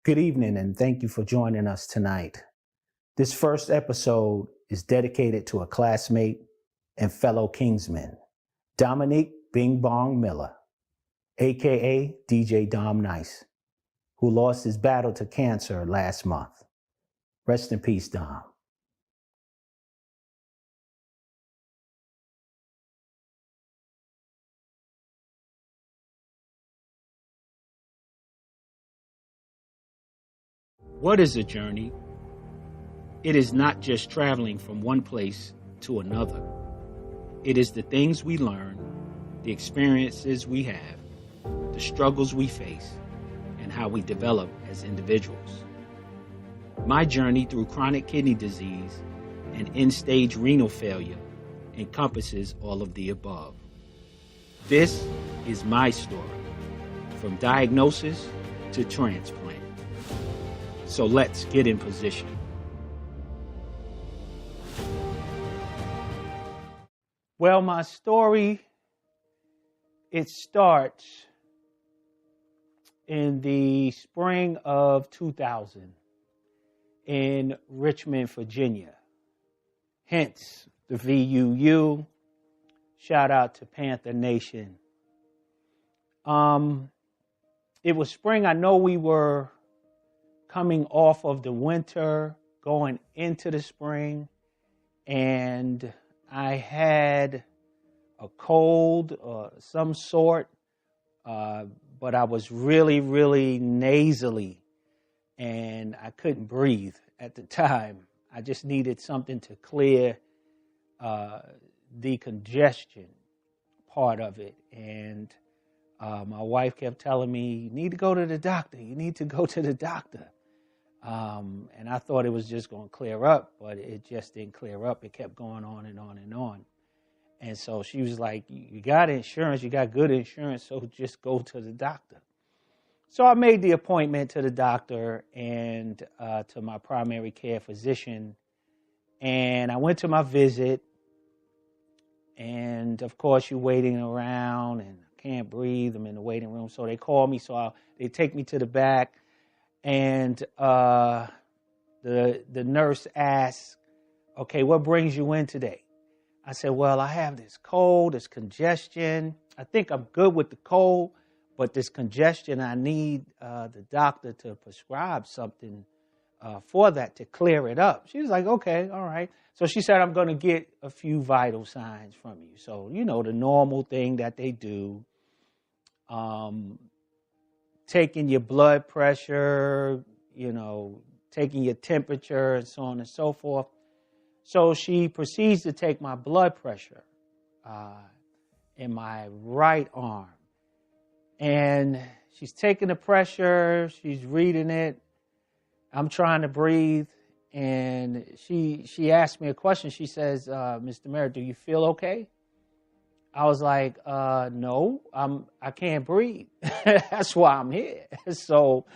Good evening, and thank you for joining us tonight. This first episode is dedicated to a classmate and fellow Kingsman, Dominique Bing Bong Miller, aka DJ Dom Nice, who lost his battle to cancer last month. Rest in peace, Dom. What is a journey? It is not just traveling from one place to another. It is the things we learn, the experiences we have, the struggles we face, and how we develop as individuals. My journey through chronic kidney disease and end-stage renal failure encompasses all of the above. This is my story, from diagnosis to transplant. So let's get in position. Well, my story, it starts in the spring of 2000 in Richmond, Virginia. Hence the VUU. Shout out to Panther Nation. It was spring. I know we were coming off of the winter, going into the spring, and I had a cold of some sort, but I was really, really nasally, and I couldn't breathe at the time. I just needed something to clear the congestion part of it, and my wife kept telling me, you need to go to the doctor, you need to go to the doctor. And I thought it was just going to clear up, but it just didn't clear up. It kept going on and on and on. And so she was like, you got insurance, you got good insurance, so just go to the doctor. So I made the appointment to the doctor and to my primary care physician. And I went to my visit. And of course, you're waiting around and I can't breathe. I'm in the waiting room. So they call me. So they take me to the back. And the nurse asked, okay, what brings you in today? I said, well, I have this cold, this congestion. I think I'm good with the cold, but this congestion, I need the doctor to prescribe something for that to clear it up. She was like, okay, all right. So she said, I'm going to get a few vital signs from you. So, you know, the normal thing that they do. Taking your blood pressure, you know, taking your temperature and so on and so forth. So she proceeds to take my blood pressure in my right arm. And she's taking the pressure, she's reading it. I'm trying to breathe. And she asked me a question. She says, Mr. Merritt, do you feel okay? I was like, no, I can't breathe. That's why I'm here. So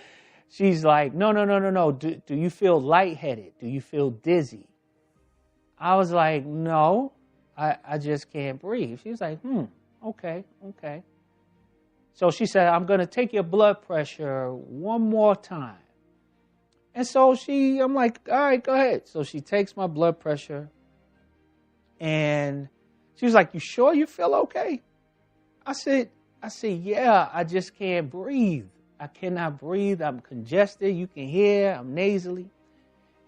she's like, no. Do you feel lightheaded? Do you feel dizzy? I was like, no, I just can't breathe. She was like, okay. So she said, I'm going to take your blood pressure one more time. And so I'm like, all right, go ahead. So she takes my blood pressure and she was like, you sure you feel okay? I said, yeah, I just can't breathe. I cannot breathe. I'm congested. You can hear I'm nasally.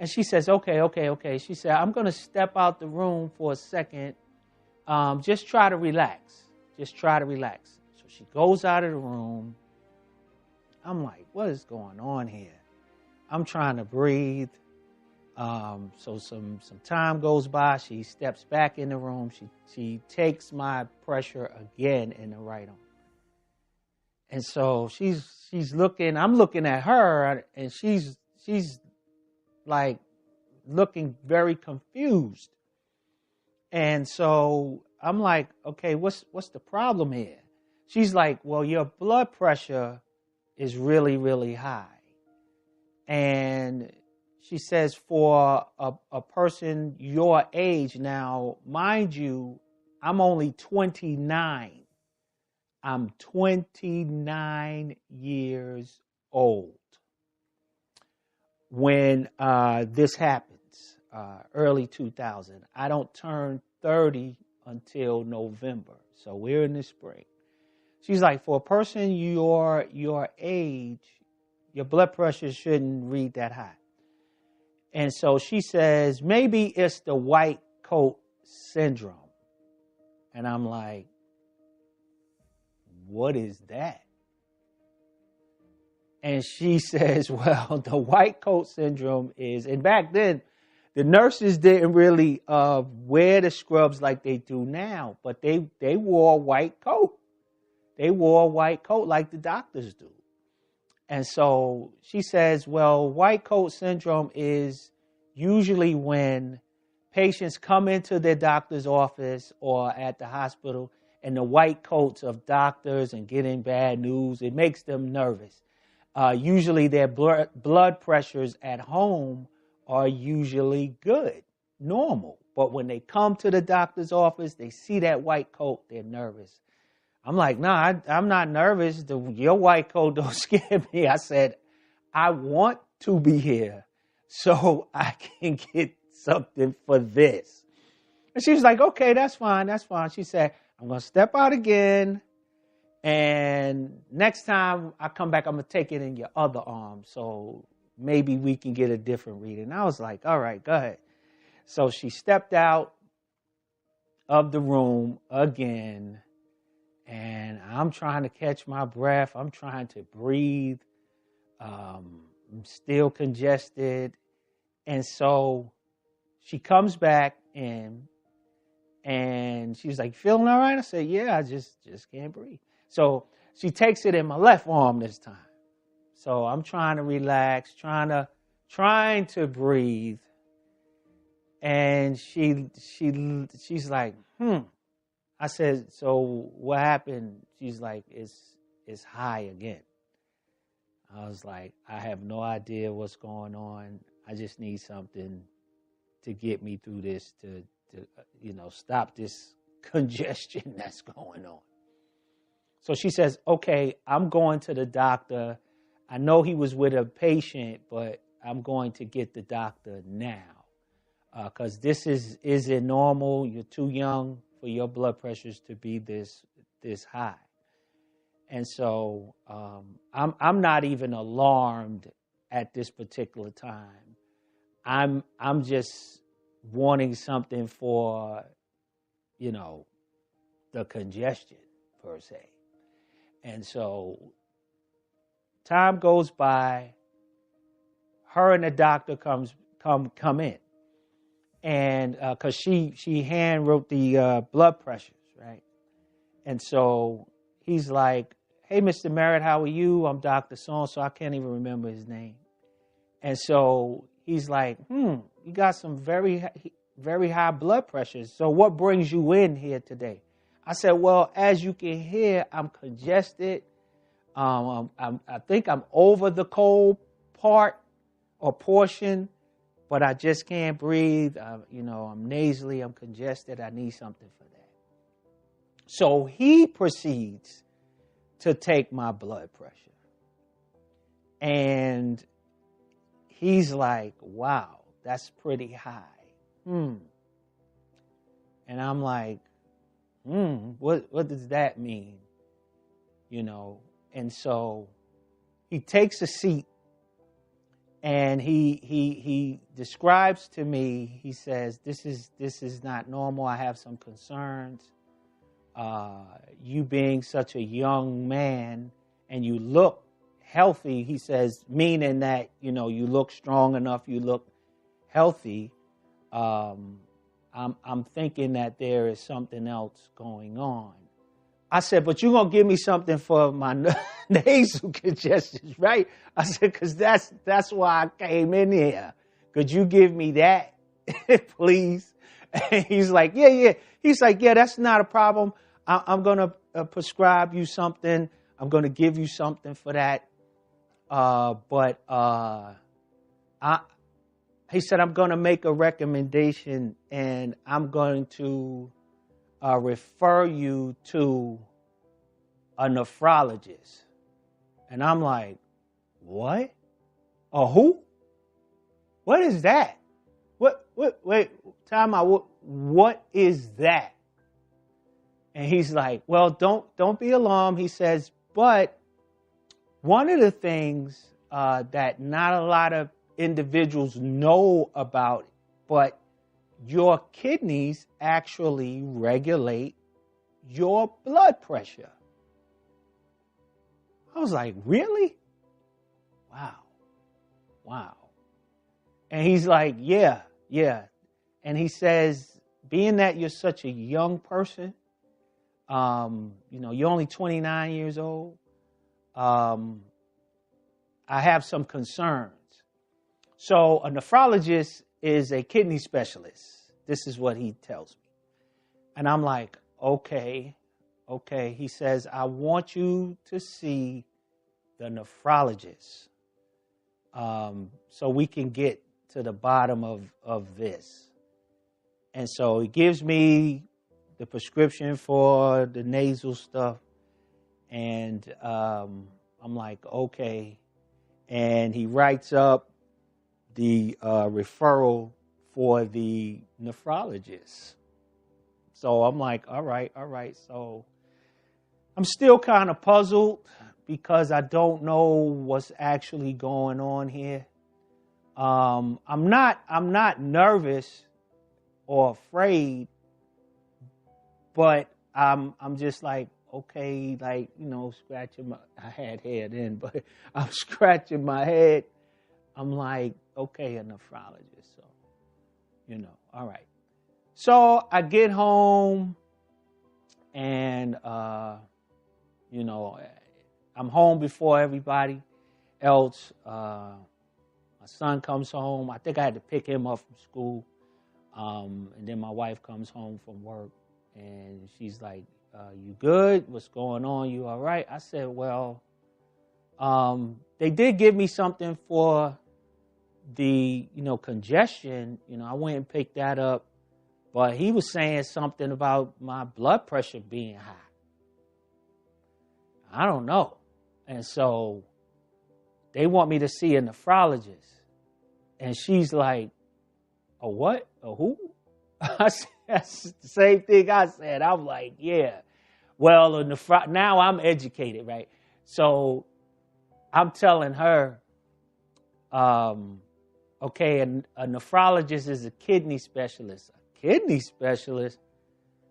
And she says, okay. She said, I'm going to step out the room for a second. Just try to relax. So she goes out of the room. I'm like, what is going on here? I'm trying to breathe. So some time goes by. She steps back in the room. She takes my pressure again in the right arm. And so she's looking. I'm looking at her, and she's like looking very confused. And so I'm like, okay, what's the problem here? She's like, well, your blood pressure is really, really high. And she says, for a person your age now, mind you, I'm only 29. I'm 29 years old. when this happens, early 2000. I don't turn 30 until November. So we're in the spring. She's like, for a person your age, your blood pressure shouldn't read that high. And so she says, maybe it's the white coat syndrome. And I'm like, what is that? And she says, well, the white coat syndrome is, and back then, the nurses didn't really wear the scrubs like they do now, but they wore a white coat. They wore a white coat like the doctors do. And so she says, well, white coat syndrome is usually when patients come into their doctor's office or at the hospital and the white coats of doctors and getting bad news, it makes them nervous. Usually their blood pressures at home are usually good, normal. But when they come to the doctor's office, they see that white coat, they're nervous. I'm like, nah, I'm not nervous. Your white coat don't scare me. I said, I want to be here so I can get something for this. And she was like, okay, that's fine. She said, I'm going to step out again. And next time I come back, I'm going to take it in your other arm. So maybe we can get a different reading. I was like, all right, go ahead. So she stepped out of the room again. And I'm trying to catch my breath. I'm trying to breathe. I'm still congested. And so she comes back in and she's like, feeling all right? I said, yeah, I just can't breathe. So she takes it in my left arm this time. So I'm trying to relax, trying to breathe. And she's like, I said, so what happened? She's like, it's high again. I was like, I have no idea what's going on. I just need something to get me through this, to stop this congestion that's going on. So she says, okay, I'm going to the doctor. I know he was with a patient, but I'm going to get the doctor now. Because this isn't normal. You're too young for your blood pressures to be this high. And so I'm not even alarmed at this particular time. I'm just wanting something for, the congestion per se. And so time goes by. Her and the doctor come in. And because she hand wrote the blood pressures, right? And so he's like, hey, Mr. Merritt, how are you? I'm Dr. So I can't even remember his name. And so he's like, you got some very, very high blood pressures. So what brings you in here today? I said, well, as you can hear, I'm congested. I think I'm over the cold part or portion. But I just can't breathe. I'm nasally. I'm congested. I need something for that. So he proceeds to take my blood pressure. And he's like, wow, that's pretty high. And I'm like, what does that mean? And so he takes a seat. And he describes to me, he says, this is not normal. I have some concerns. You being such a young man and you look healthy, he says, meaning that, you look strong enough, you look healthy. I'm thinking that there is something else going on. I said, but you're going to give me something for my nasal congestion, right? I said, because that's why I came in here. Could you give me that, please? And he's like, yeah. He's like, yeah, that's not a problem. I'm going to prescribe you something. I'm going to give you something for that. He said, I'm going to make a recommendation and I'm going to refer you to a nephrologist. And I'm like, what? A who? what is that? Wait, time out. What is that? And he's like, well, don't be alarmed. He says, but one of the things that not a lot of individuals know about, but your kidneys actually regulate your blood pressure. I was like, really? Wow. And he's like, yeah. And he says, being that you're such a young person, you're only 29 years old, I have some concerns. So a nephrologist is a kidney specialist. This is what he tells me. And I'm like, okay. He says, I want you to see the nephrologist so we can get to the bottom of this. And so he gives me the prescription for the nasal stuff. And I'm like, okay. And he writes up the referral for the nephrologist. So I'm like, all right. So I'm still kind of puzzled because I don't know what's actually going on here. I'm not nervous or afraid, but I'm just like, okay, scratching I had hair then, but I'm scratching my head. I'm like, okay, a nephrologist. So, all right. So I get home and, I'm home before everybody else. My son comes home. I think I had to pick him up from school. And then my wife comes home from work and she's like, you good? What's going on? You all right? I said, well, they did give me something for the, congestion. I went and picked that up, but he was saying something about my blood pressure being high. I don't know. And so they want me to see a nephrologist. And she's like, a what? A who? I said, that's the same thing I said. I'm like, yeah. Well, now I'm educated, right? So I'm telling her, okay, a nephrologist is a kidney specialist. A kidney specialist?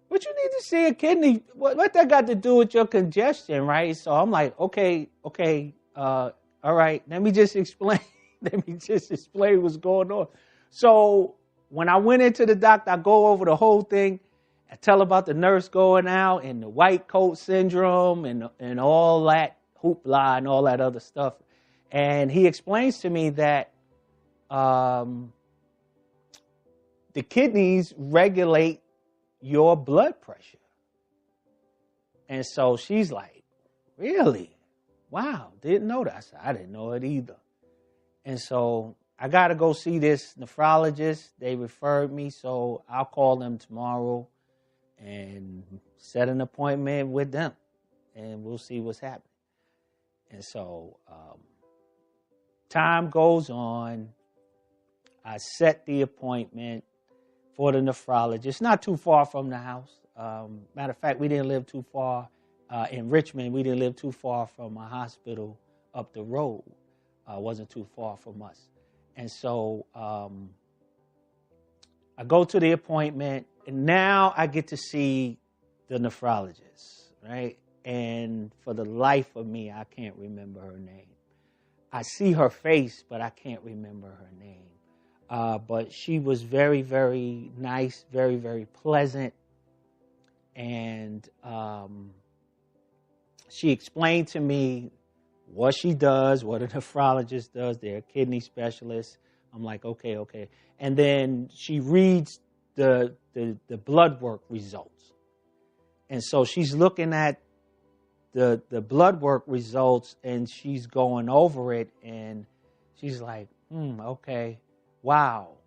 But you need to see a kidney. What that got to do with your congestion, right? So I'm like, okay, all right. Let me just explain. What's going on. So when I went into the doctor, I go over the whole thing. I tell about the nurse going out and the white coat syndrome and all that hoopla and all that other stuff. And he explains to me that the kidneys regulate your blood pressure. And so she's like, really? Wow, didn't know that. I said, I didn't know it either. And so I got to go see this nephrologist. They referred me, so I'll call them tomorrow and set an appointment with them, and we'll see what's happening. And so time goes on. I set the appointment for the nephrologist, not too far from the house. Matter of fact, we didn't live too far in Richmond. We didn't live too far from a hospital up the road. Wasn't too far from us. And so I go to the appointment, and now I get to see the nephrologist, right? And for the life of me, I can't remember her name. I see her face, but I can't remember her name. But she was very, very nice, very, very pleasant. And she explained to me what she does, what a nephrologist does. They're a kidney specialist. I'm like, okay. And then she reads the blood work results. And so she's looking at the blood work results and she's going over it and she's like, okay. Wow,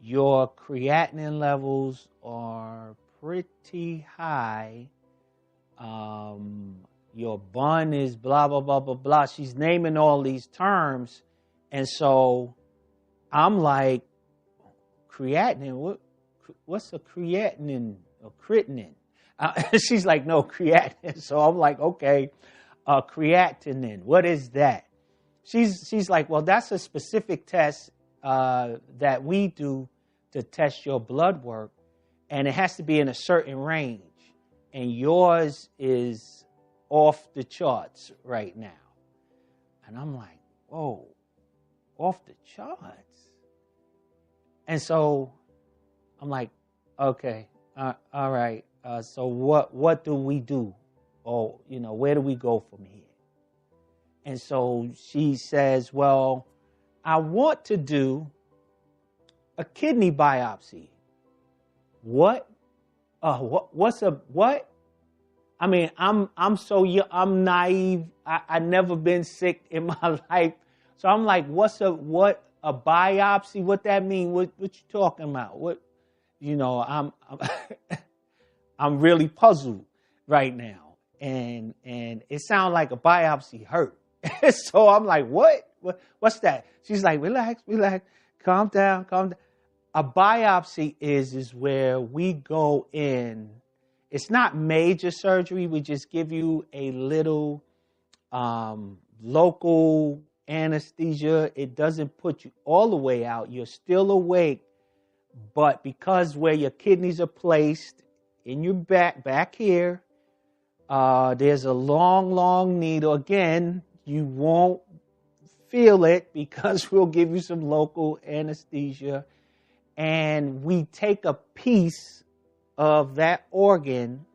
your creatinine levels are pretty high. Your bun is blah, blah, blah, blah, blah. She's naming all these terms. And so I'm like, creatinine? What's a creatinine or creatinine? She's like, no, creatinine. So I'm like, okay, creatinine. What is that? She's like, well, that's a specific test that we do to test your blood work, and it has to be in a certain range. And yours is off the charts right now. And I'm like, whoa, off the charts? And so I'm like, okay, all right. So what do we do? Or, where do we go from here? And so she says, well, I want to do a kidney biopsy. What? What's a what? I mean, I'm so young, I'm naive. I never been sick in my life. So I'm like, what a biopsy? What that mean? What you talking about? What, I'm I'm really puzzled right now. And it sounds like a biopsy hurt. So I'm like, what's that? She's like, relax, calm down. A biopsy is where we go in. It's not major surgery. We just give you a little local anesthesia. It doesn't put you all the way out. You're still awake, but because where your kidneys are placed in your back here, there's a long needle. Again, you won't feel it because we'll give you some local anesthesia, and we take a piece of that organ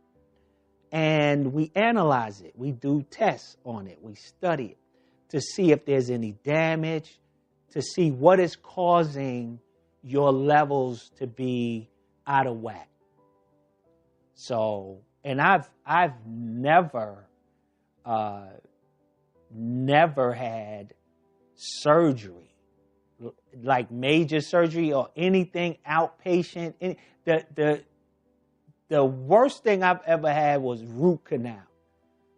and we analyze it. We do tests on it. We study it to see if there's any damage, to see what is causing your levels to be out of whack. So, and I've never had surgery, like major surgery or anything outpatient. The worst thing I've ever had was root canal.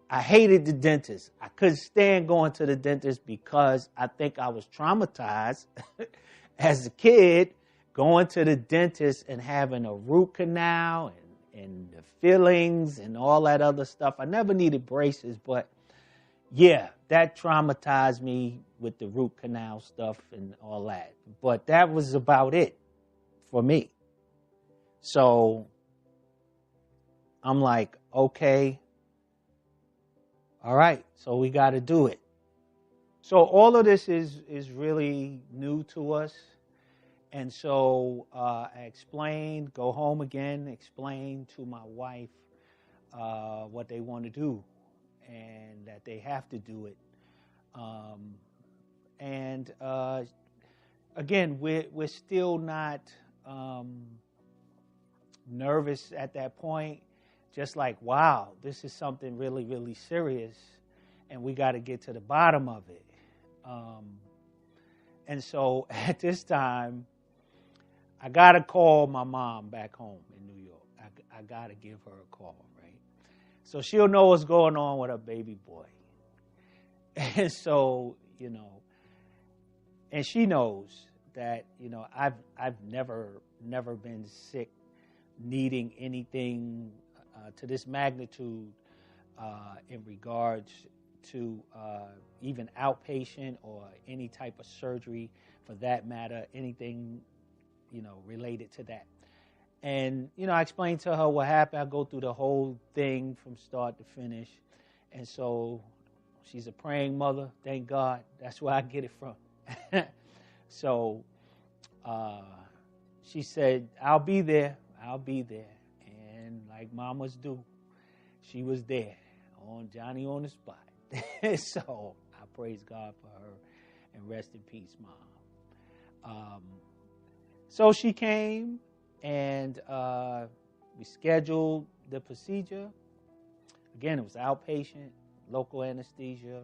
I hated the dentist. I couldn't stand going to the dentist because I think I was traumatized as a kid, going to the dentist and having a root canal and the fillings and all that other stuff. I never needed braces, but yeah, that traumatized me with the root canal stuff and all that. But that was about it for me. So I'm like, okay, all right, so we got to do it. So all of this is really new to us. And so I explained, go home again, explain to my wife what they want to do and that they have to do it. Again, we're still not nervous at that point. Just like, wow, this is something really, really serious, and we got to get to the bottom of it. And so at this time, I got to call my mom back home in New York. I got to give her a call, right? So she'll know what's going on with her baby boy. And so, and she knows that, I've never been sick, needing anything to this magnitude in regards to even outpatient or any type of surgery for that matter, anything, related to that. And, I explained to her what happened. I go through the whole thing from start to finish. And so she's a praying mother, thank God. That's where I get it from. So she said, I'll be there. And like mamas do, she was there, on Johnny on the spot. So I praise God for her, and rest in peace, Mom. So she came, and we scheduled the procedure. Again, it was outpatient, local anesthesia,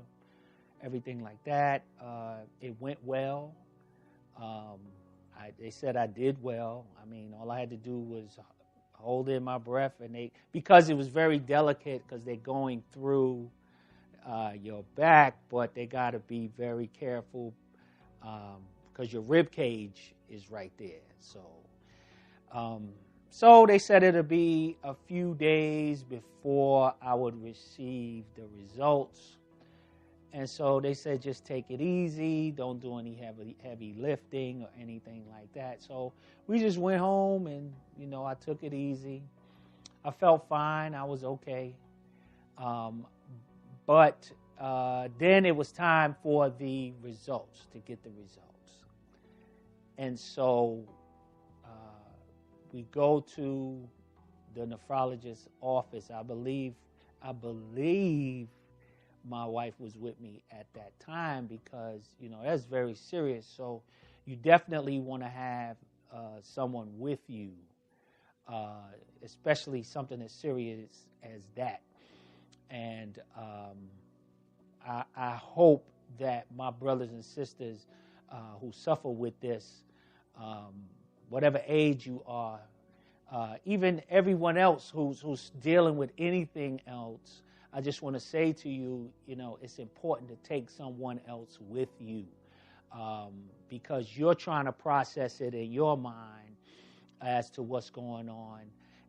everything like that. It went well. They said I did well. I mean, all I had to do was hold in my breath, and because it was very delicate, because they're going through your back, but they got to be very careful because your rib cage is right there. So they said it'll be a few days before I would receive the results. And so they said, just take it easy. Don't do any heavy lifting or anything like that. So we just went home and, I took it easy. I felt fine. I was okay. But then it was time for the results, to get the results. And so we go to the nephrologist's office. I believe my wife was with me at that time because, that's very serious. So you definitely want to have someone with you, especially something as serious as that. And I hope that my brothers and sisters who suffer with this, whatever age you are, even everyone else who's dealing with anything else, I just want to say to you, it's important to take someone else with you because you're trying to process it in your mind as to what's going on,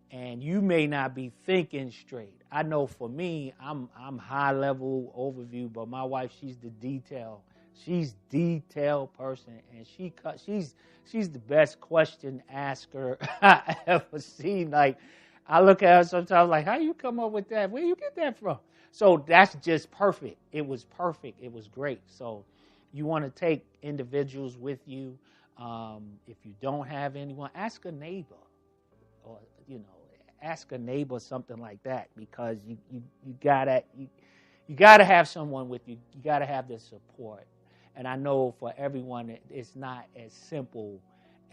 and you may not be thinking straight. I know for me, I'm high level overview, but my wife, she's the detail. She's detailed person, and she's the best question asker I ever seen. Like, I look at her sometimes like, how you come up with that? Where you get that from? So that's just perfect. It was perfect. It was great. So you want to take individuals with you. If you don't have anyone, ask a neighbor, or ask a neighbor something like that, because you gotta have someone with you. You gotta have the support. And I know for everyone, it's not as simple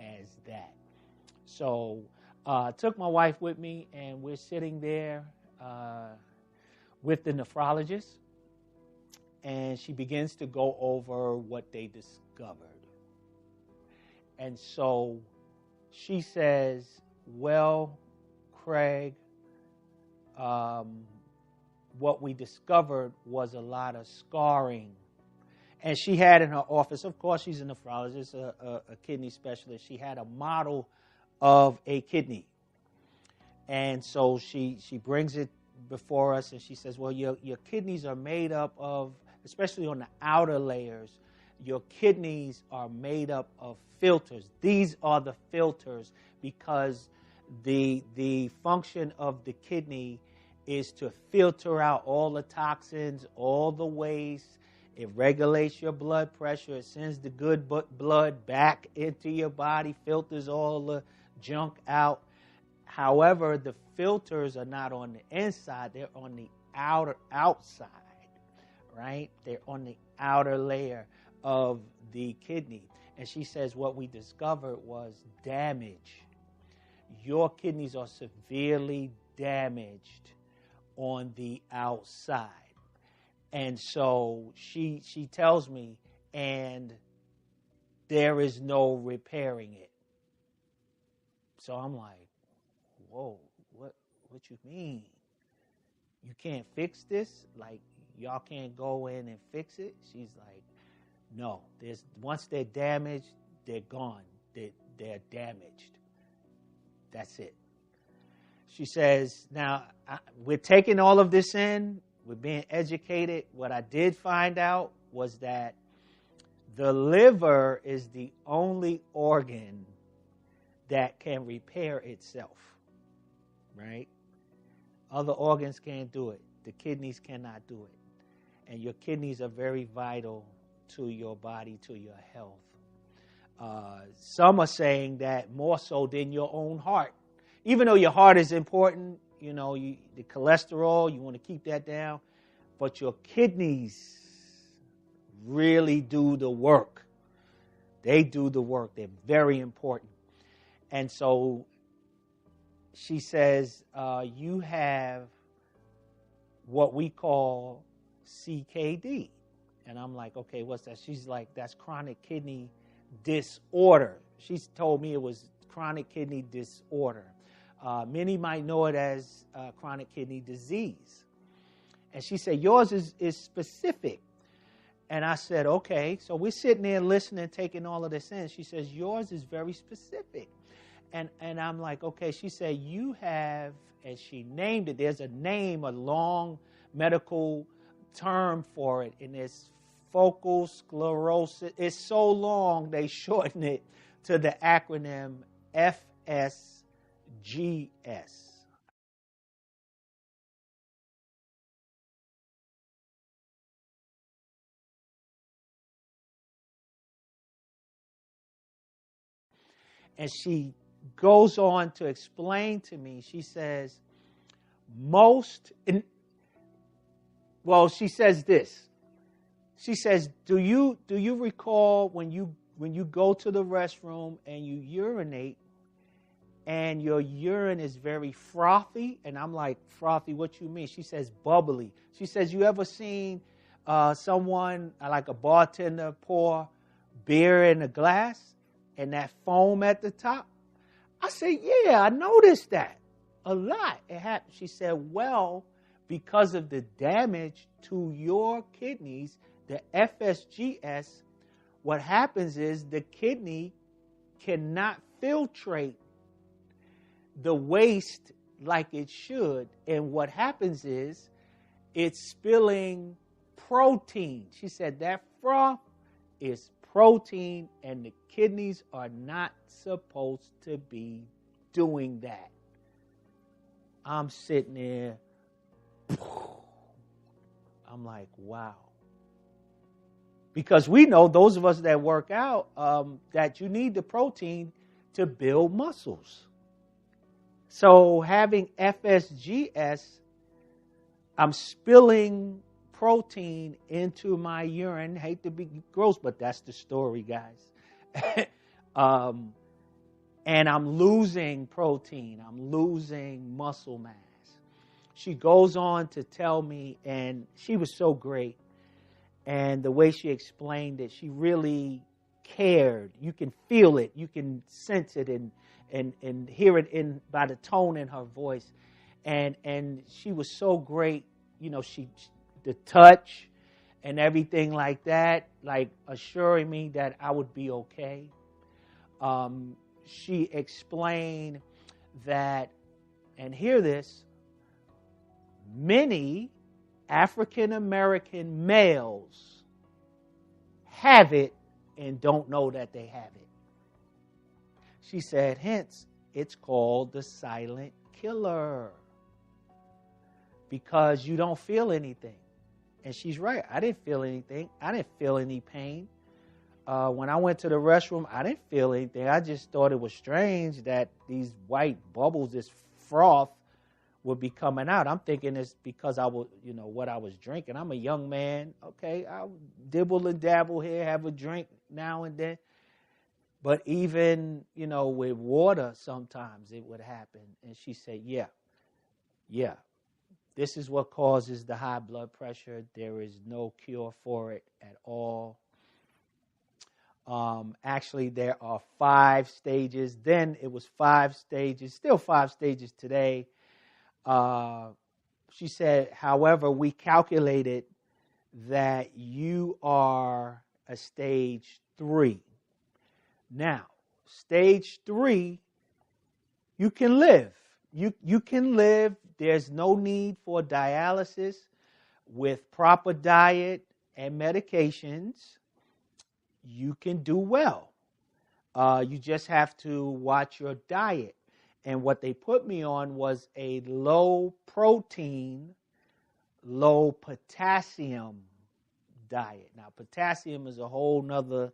as that. So I took my wife with me, and we're sitting there with the nephrologist, and she begins to go over what they discovered. And so she says, well, Craig, what we discovered was a lot of scarring. And she had in her office, of course, she's a nephrologist, a kidney specialist. She had a model of a kidney. And so she brings it before us, and she says, well, your kidneys are made up of, especially on the outer layers, your kidneys are made up of filters. These are the filters because the function of the kidney is to filter out all the toxins, all the waste. It regulates your blood pressure. It sends the good blood back into your body, filters all the junk out. However, the filters are not on the inside. They're on the outside, right? They're on the outer layer of the kidney. And she says what we discovered was damage. Your kidneys are severely damaged on the outside. And so she tells me, and there is no repairing it. So I'm like, whoa, what you mean? You can't fix this? Like, y'all can't go in and fix it? She's like, no. Once they're damaged, they're gone. They're damaged. That's it. She says, now, we're taking all of this in. We're being educated. What I did find out was that the liver is the only organ that can repair itself, right? Other organs can't do it. The kidneys cannot do it. And your kidneys are very vital to your body, to your health. Some are saying that more so than your own heart. Even though your heart is important, the cholesterol, you want to keep that down. But your kidneys really do the work. They do the work. They're very important. And so she says, you have what we call CKD. And I'm like, okay, what's that? She's like, that's chronic kidney disorder. She's told me it was chronic kidney disorder. Many might know it as chronic kidney disease. And she said, yours is specific. And I said, okay. So we're sitting there listening, taking all of this in. She says, yours is very specific. And I'm like, okay. She said, you have, and she named it. There's a name, a long medical term for it, and it's focal sclerosis. It's so long, they shorten it to the acronym FSGS. And she goes on to explain to me, she says, she says this. She says, do you recall when you go to the restroom and you urinate and your urine is very frothy? And I'm like, frothy, what you mean? She says, bubbly. She says, you ever seen someone, like a bartender, pour beer in a glass and that foam at the top? I said, yeah, I noticed that a lot. It happened. She said, well, because of the damage to your kidneys, the FSGS, what happens is the kidney cannot filtrate the waste like it should. And what happens is it's spilling protein. She said that froth is protein, and the kidneys are not supposed to be doing that. I'm sitting there. I'm like, wow. Because we know, those of us that work out, that you need the protein to build muscles. So having FSGS, I'm spilling protein into my urine. Hate to be gross, but that's the story, guys. And I'm losing protein. I'm losing muscle mass. She goes on to tell me, and she was so great. And the way she explained it, she really cared. You can feel it. You can sense it and hear it by the tone in her voice. And she was so great. You know, the touch and everything like that, like assuring me that I would be okay. She explained that, and hear this, many African American males have it and don't know that they have it. She said, hence, it's called the silent killer, because you don't feel anything. And she's right. I didn't feel anything. I didn't feel any pain. When I went to the restroom, I didn't feel anything. I just thought it was strange that these white bubbles, this froth, would be coming out. I'm thinking it's because I was, what I was drinking. I'm a young man. Okay, I'll dibble and dabble here, have a drink now and then. But even, with water, sometimes it would happen. And she said, yeah, this is what causes the high blood pressure. There is no cure for it at all. Actually, there are 5 stages. Then it was 5 stages, still 5 stages today. She said, however, we calculated that you are a stage 3. Now, stage 3, you can live. You can live. There's no need for dialysis. With proper diet and medications, you can do well. You just have to watch your diet. And what they put me on was a low protein, low potassium diet. Now, potassium is a whole nother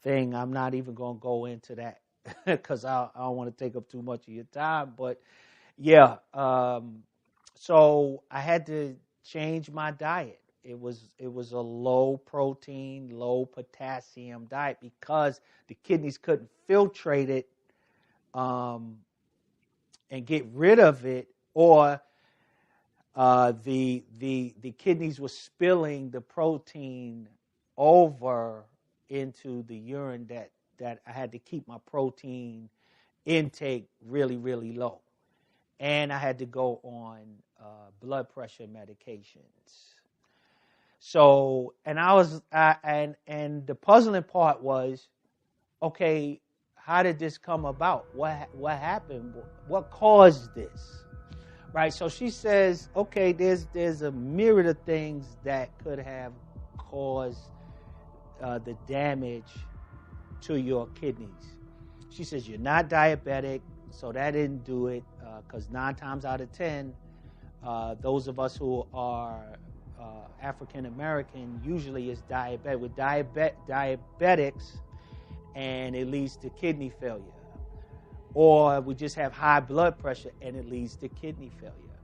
thing. I'm not even going to go into that because I don't want to take up too much of your time. But yeah, so I had to change my diet. It was a low protein, low potassium diet because the kidneys couldn't filtrate it and get rid of it, or the kidneys were spilling the protein over into the urine that I had to keep my protein intake really, really low. And I had to go on blood pressure medications. So, and I was, and the puzzling part was, okay, how did this come about? What happened? What caused this? Right. So she says, okay, there's a myriad of things that could have caused the damage to your kidneys. She says you're not diabetic, so that didn't do it, because 9 times out of 10, those of us who are African American usually is diabetic. With diabetics, and it leads to kidney failure. Or we just have high blood pressure and it leads to kidney failure.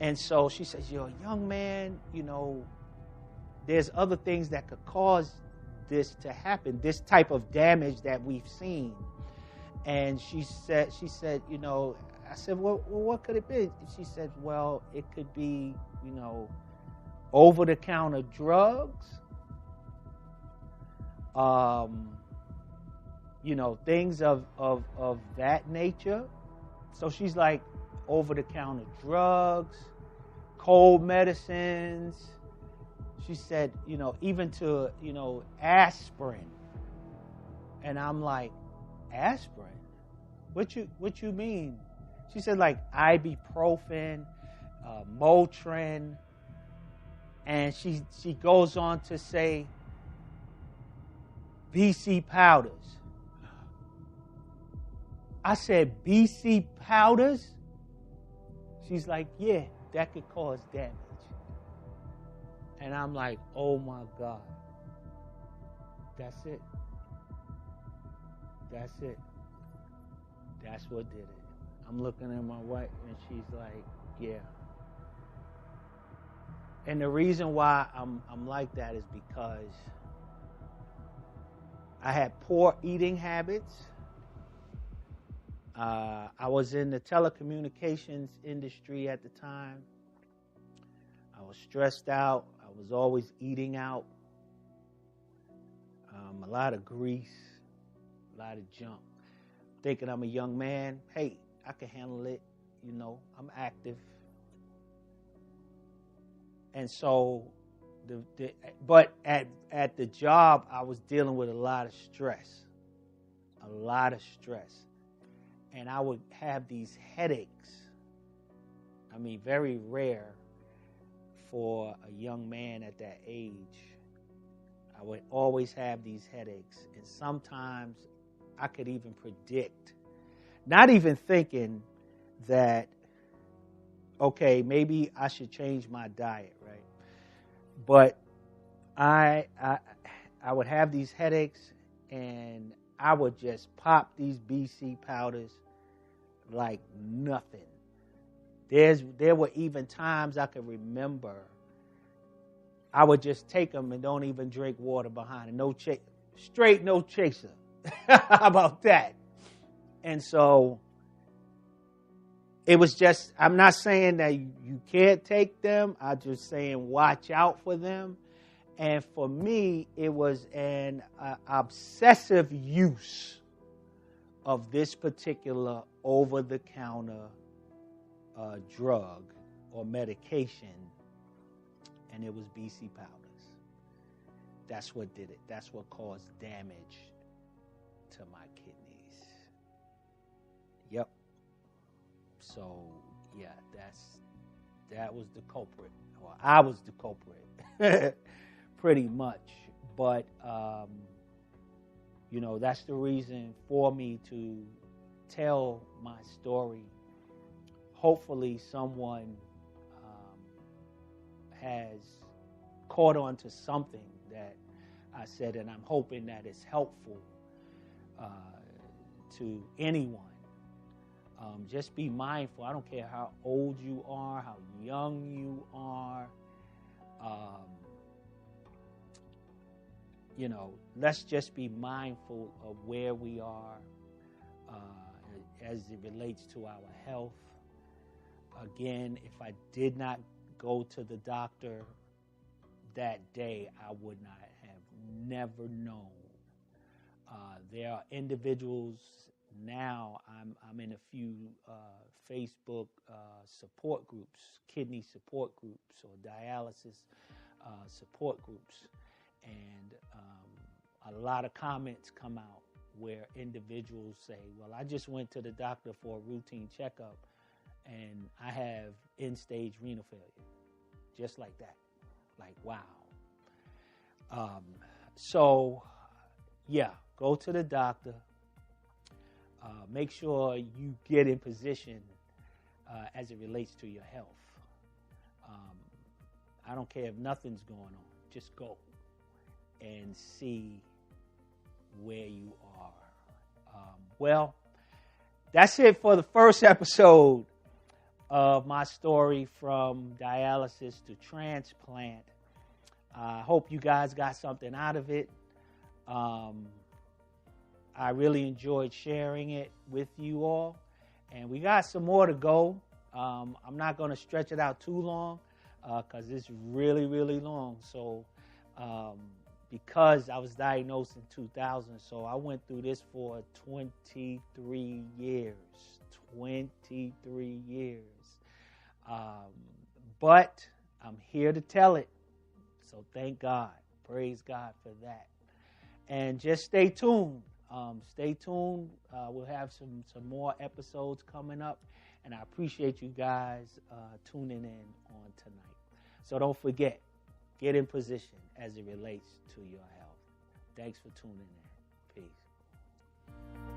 And so she says, you're a young man, there's other things that could cause this to happen, this type of damage that we've seen. And she said, I said, well, what could it be? She said, well, it could be, over-the-counter drugs, things of that nature. So she's like, over-the-counter drugs, cold medicines. She said, even to, aspirin. And I'm like, aspirin? What you mean? She said, like ibuprofen, Motrin. And she goes on to say, BC powders. I said, BC powders? She's like, yeah, that could cause damage. And I'm like, oh my God. That's it. That's it. That's what did it. I'm looking at my wife and she's like, yeah. And the reason why I'm like that is because I had poor eating habits. I was in the telecommunications industry at the time. I was stressed out. I was always eating out. A lot of grease, a lot of junk. Thinking I'm a young man. Hey, I can handle it. I'm active. And so, but at the job, I was dealing with a lot of stress. And I would have these headaches. I mean, very rare for a young man at that age. I would always have these headaches. And sometimes I could even predict, not even thinking that, okay, maybe I should change my diet, right? But I would have these headaches and I would just pop these BC powders like nothing. There were even times I could remember I would just take them and don't even drink water behind it. No chaser. How about that? And so it was just, I'm not saying that you can't take them. I'm just saying watch out for them. And for me, it was an obsessive use of this particular over-the-counter drug or medication, and it was BC powders. That's what did it. That's what caused damage to my kidneys. Yep. So, yeah, that was the culprit. Or I was the culprit, pretty much. But, that's the reason for me to tell my story. Hopefully someone has caught on to something that I said, and I'm hoping that it's helpful to anyone. Just be mindful. I don't care how old you are, how young you are. Let's just be mindful of where we are as it relates to our health. Again, if I did not go to the doctor that day, I would not have never known. There are individuals now, I'm in a few Facebook support groups, kidney support groups or dialysis support groups. And a lot of comments come out where individuals say, well, I just went to the doctor for a routine checkup and I have end-stage renal failure. Just like that. Like, wow. So, yeah, go to the doctor. Make sure you get in position as it relates to your health. I don't care if nothing's going on. Just go and see where you are. Well, that's it for the first episode of my story from dialysis to transplant. I hope you guys got something out of it. I really enjoyed sharing it with you all. And we got some more to go. I'm not going to stretch it out too long because it's really, really long. So because I was diagnosed in 2000, so I went through this for 23 years. 23 years. But I'm here to tell it. So thank God. Praise God for that. And just stay tuned. Stay tuned. We'll have some more episodes coming up. And I appreciate you guys tuning in on tonight. So don't forget, get in position as it relates to your health. Thanks for tuning in. Peace.